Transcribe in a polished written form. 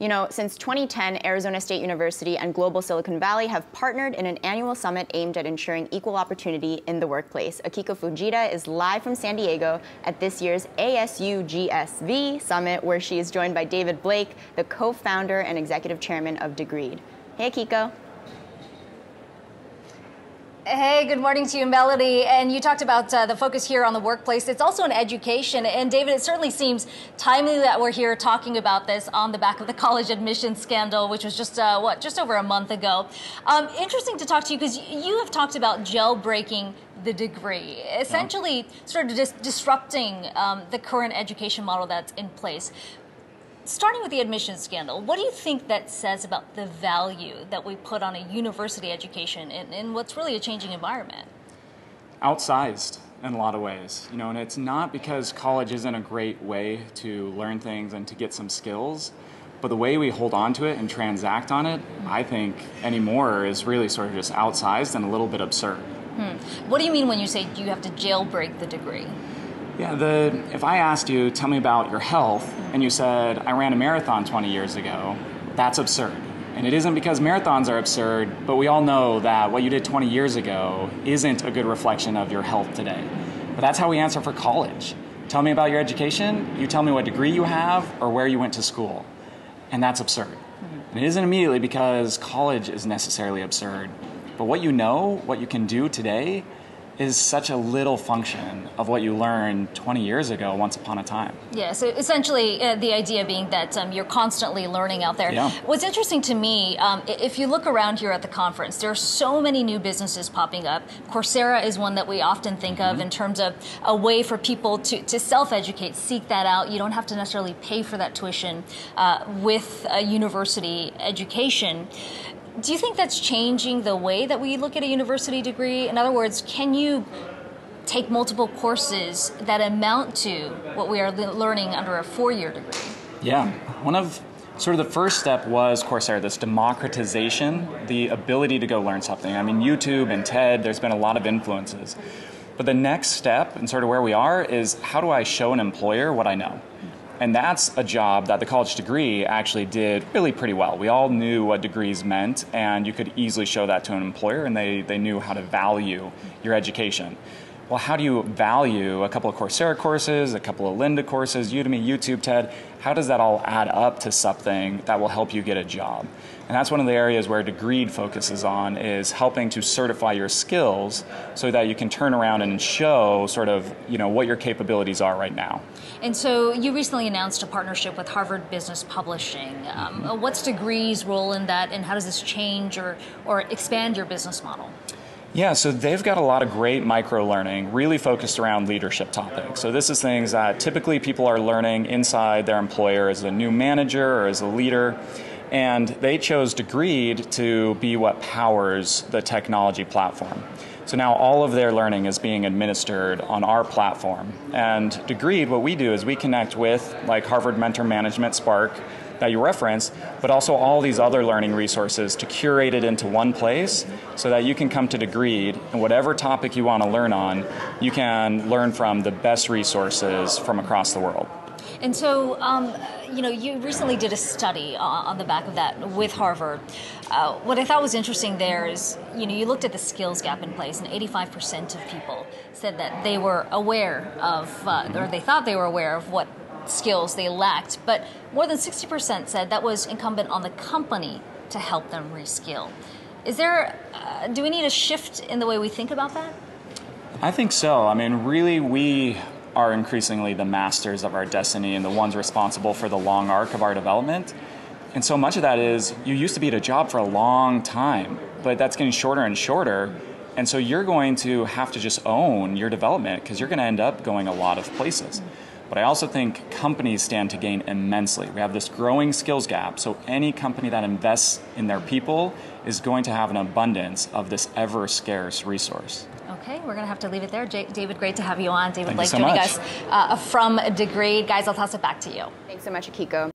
You know, since 2010, Arizona State University and Global Silicon Valley have partnered in an annual summit aimed at ensuring equal opportunity in the workplace. Aikiko Fujita is live from San Diego at this year's ASU-GSV summit, where she is joined by David Blake, the co-founder and executive chairman of Degreed. Hey, Aikiko. Hey, good morning to you, Melody. And you talked about the focus here on the workplace. It's also in education. And David, it certainly seems timely that we're here talking about this on the back of the college admissions scandal, which was just over a month ago. Interesting to talk to you because you have talked about jailbreaking the degree, essentially sort of disrupting the current education model that's in place. Starting with the admissions scandal, what do you think that says about the value that we put on a university education in what's really a changing environment? Outsized in a lot of ways, you know, and it's not because college isn't a great way to learn things and to get some skills, but the way we hold on to it and transact on it, I think anymore is really sort of just outsized and a little bit absurd. What do you mean when you say you have to jailbreak the degree? Yeah, if I asked you, tell me about your health, and you said, I ran a marathon 20 years ago, that's absurd. And it isn't because marathons are absurd, but we all know that what you did 20 years ago isn't a good reflection of your health today. But that's how we answer for college. Tell me about your education, you tell me what degree you have or where you went to school. And that's absurd. And it isn't immediately because college is necessarily absurd, but what you know, what you can do today, is such a little function of what you learned 20 years ago, once upon a time. Yeah, so essentially the idea being that you're constantly learning out there. Yeah. What's interesting to me, if you look around here at the conference, there are so many new businesses popping up. Coursera is one that we often think of in terms of a way for people to self-educate, seek that out. You don't have to necessarily pay for that tuition with a university education. Do you think that's changing the way that we look at a university degree? In other words, can you take multiple courses that amount to what we are learning under a four-year degree? Yeah, one of sort of the first step was Coursera, this democratization, the ability to go learn something. I mean, YouTube and TED, there's been a lot of influences. But the next step and sort of where we are is how do I show an employer what I know? And that's a job that the college degree actually did really pretty well. We all knew what degrees meant, and you could easily show that to an employer, and they knew how to value your education. Well, how do you value a couple of Coursera courses, a couple of Lynda courses, Udemy, YouTube, TED? How does that all add up to something that will help you get a job? And that's one of the areas where Degreed focuses on, is helping to certify your skills so that you can turn around and show sort of, you know, what your capabilities are right now. And so you recently announced a partnership with Harvard Business Publishing. What's Degreed's role in that, and how does this change or expand your business model? Yeah, so they've got a lot of great micro-learning, really focused around leadership topics. So this is things that typically people are learning inside their employer as a new manager or as a leader. And they chose Degreed to be what powers the technology platform. So now all of their learning is being administered on our platform. And Degreed, what we do is we connect with like Harvard Mentor Management, Spark, that you referenced, but also all these other learning resources to curate it into one place so that you can come to Degreed and whatever topic you want to learn on, you can learn from the best resources from across the world. And so, you know, you recently did a study on the back of that with Harvard. What I thought was interesting there is, you know, you looked at the skills gap in place, and 85% of people said that they were aware of, or they thought they were aware of what skills they lacked, but more than 60% said that was incumbent on the company to help them reskill. Is there, do we need a shift in the way we think about that? I think so. I mean, really, we are increasingly the masters of our destiny and the ones responsible for the long arc of our development. And so much of that is, you used to be at a job for a long time, but that's getting shorter and shorter. And so you're going to have to just own your development because you're going to end up going a lot of places. But I also think companies stand to gain immensely. We have this growing skills gap, so any company that invests in their people is going to have an abundance of this ever scarce resource. Okay, we're going to have to leave it there. David, great to have you on. David Thank Blake you so joining much. us from Degreed. Guys, I'll toss it back to you. Thanks so much, Aikiko.